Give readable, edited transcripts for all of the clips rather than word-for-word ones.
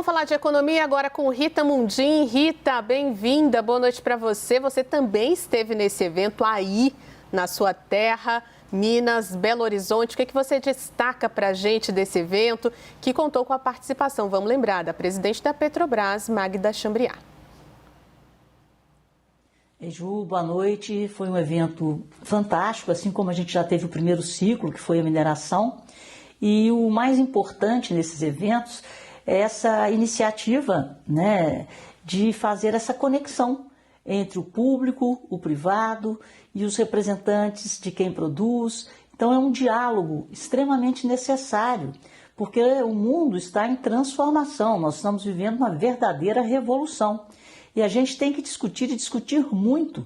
Vamos falar de economia agora com Rita Mundim. Rita, bem-vinda, boa noite para você. Você também esteve nesse evento aí na sua terra, Minas, Belo Horizonte. O que você destaca para a gente desse evento que contou com a participação, vamos lembrar, da presidente da Petrobras, Magda Chambriard? Ju, boa noite. Foi um evento fantástico, assim como a gente já teve o primeiro ciclo, que foi a mineração. E o mais importante nesses eventos é essa iniciativa, né, de fazer essa conexão entre o público, o privado e os representantes de quem produz. Então é um diálogo extremamente necessário, porque o mundo está em transformação, nós estamos vivendo uma verdadeira revolução. E a gente tem que discutir e discutir muito,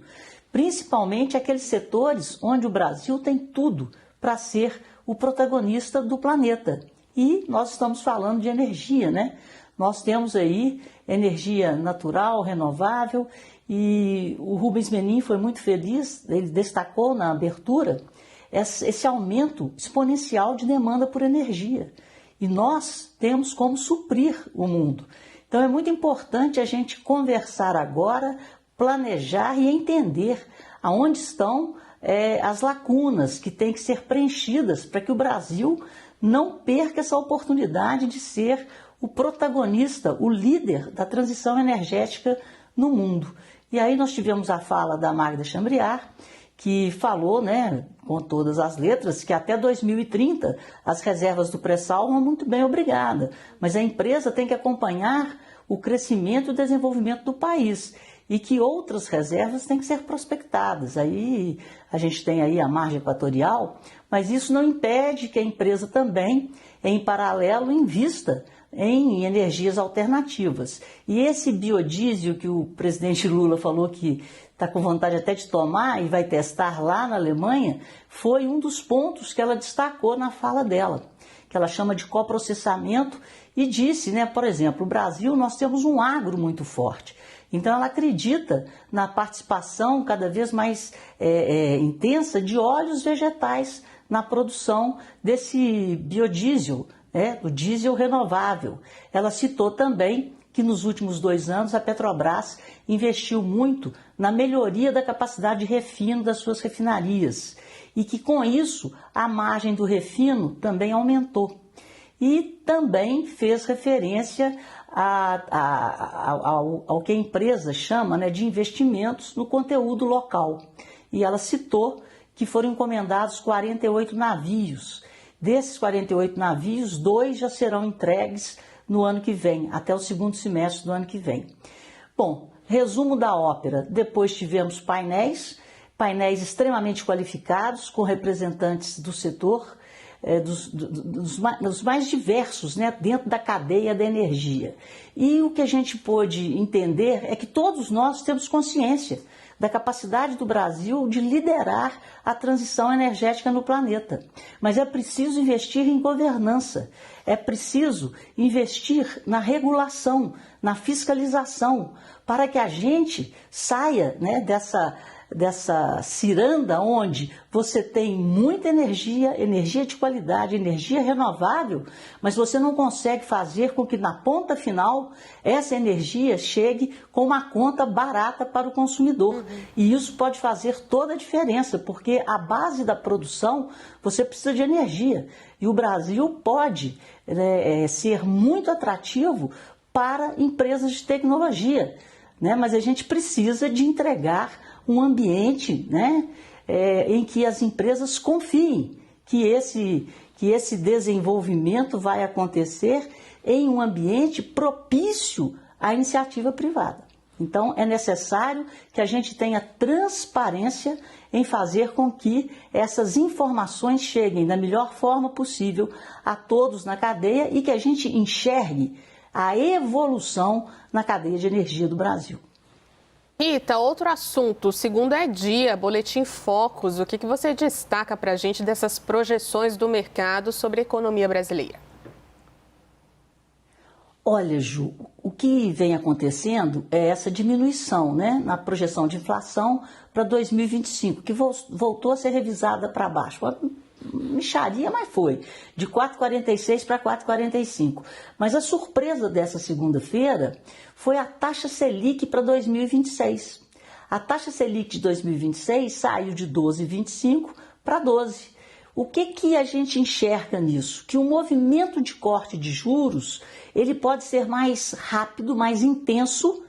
principalmente aqueles setores onde o Brasil tem tudo para ser o protagonista do planeta. E nós estamos falando de energia, né? Nós temos aí energia natural, renovável, e o Rubens Menin foi muito feliz, ele destacou na abertura esse aumento exponencial de demanda por energia. E nós temos como suprir o mundo. Então é muito importante a gente conversar agora, planejar e entender aonde estão as lacunas que têm que ser preenchidas para que o Brasil não perca essa oportunidade de ser o protagonista, o líder da transição energética no mundo. E aí nós tivemos a fala da Magda Chambriard, que falou, né, com todas as letras, que até 2030 as reservas do pré-sal vão muito bem, obrigada. Mas a empresa tem que acompanhar o crescimento e o desenvolvimento do país e que outras reservas têm que ser prospectadas. Aí a gente tem aí a margem equatorial, mas isso não impede que a empresa também, em paralelo, invista em energias alternativas. E esse biodiesel que o presidente Lula falou que está com vontade até de tomar e vai testar lá na Alemanha, foi um dos pontos que ela destacou na fala dela, que ela chama de coprocessamento, e disse, né, por exemplo, no Brasil nós temos um agro muito forte. Então ela acredita na participação cada vez mais intensa de óleos vegetais na produção desse biodiesel, do diesel renovável. Ela citou também que nos últimos 2 anos a Petrobras investiu muito na melhoria da capacidade de refino das suas refinarias e que com isso a margem do refino também aumentou. E também fez referência ao que a empresa chama, né, de investimentos no conteúdo local. E ela citou que foram encomendados 48 navios. Desses 48 navios, 2 já serão entregues no ano que vem, até o segundo semestre do ano que vem. Bom, resumo da ópera. Depois tivemos painéis extremamente qualificados, com representantes do setor, dos mais diversos, né, dentro da cadeia da energia. E o que a gente pôde entender é que todos nós temos consciência da capacidade do Brasil de liderar a transição energética no planeta. Mas é preciso investir em governança, é preciso investir na regulação, na fiscalização, para que a gente saia, né, dessa ciranda onde você tem muita energia de qualidade, energia renovável, mas você não consegue fazer com que na ponta final essa energia chegue com uma conta barata para o consumidor. E isso pode fazer toda a diferença, porque a base da produção você precisa de energia. E o Brasil pode ser muito atrativo para empresas de tecnologia, né? Mas a gente precisa de entregar um ambiente, né, em que as empresas confiem que esse desenvolvimento vai acontecer em um ambiente propício à iniciativa privada. Então, é necessário que a gente tenha transparência em fazer com que essas informações cheguem da melhor forma possível a todos na cadeia e que a gente enxergue a evolução na cadeia de energia do Brasil. Rita, outro assunto, o segundo é dia, Boletim Focus. O que você destaca para a gente dessas projeções do mercado sobre a economia brasileira? Olha, Ju, o que vem acontecendo é essa diminuição, né, na projeção de inflação para 2025, que voltou a ser revisada para baixo. mixaria, mas foi, de 4,46 para 4,45. Mas a surpresa dessa segunda-feira foi a taxa Selic para 2026. A taxa Selic de 2026 saiu de 12,25 para 12. O que a gente enxerga nisso? Que o movimento de corte de juros, ele pode ser mais rápido, mais intenso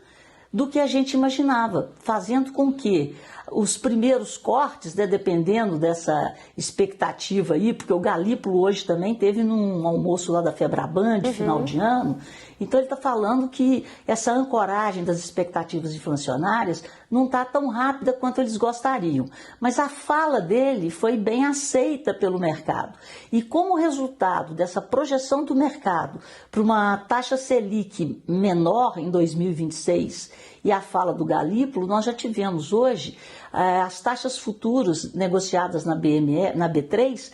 do que a gente imaginava, fazendo com que os primeiros cortes, né, dependendo dessa expectativa aí, porque o Galípolo hoje também teve num almoço lá da Febraban de final de ano, então ele está falando que essa ancoragem das expectativas inflacionárias não está tão rápida quanto eles gostariam. Mas a fala dele foi bem aceita pelo mercado. E como resultado dessa projeção do mercado para uma taxa Selic menor em 2026 e a fala do Galípolo, nós já tivemos hoje as taxas futuras negociadas na B3,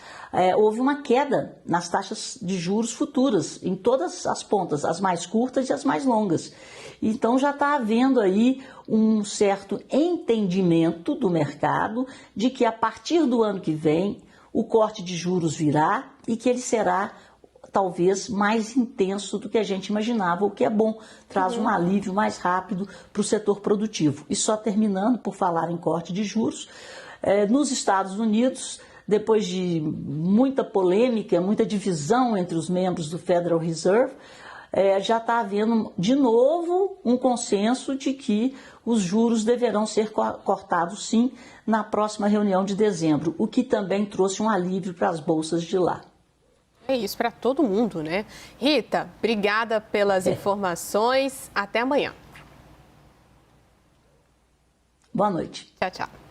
houve uma queda nas taxas de juros futuras, em todas as pontas, as mais curtas e as mais longas. Então já está havendo aí um certo entendimento do mercado de que a partir do ano que vem o corte de juros virá e que ele será talvez mais intenso do que a gente imaginava, o que é bom, traz um alívio mais rápido para o setor produtivo. E só terminando, por falar em corte de juros, nos Estados Unidos, depois de muita polêmica, muita divisão entre os membros do Federal Reserve, já está havendo de novo um consenso de que os juros deverão ser cortados sim na próxima reunião de dezembro, o que também trouxe um alívio para as bolsas de lá. É isso para todo mundo, né? Rita, obrigada pelas informações. Até amanhã. Boa noite. Tchau, tchau.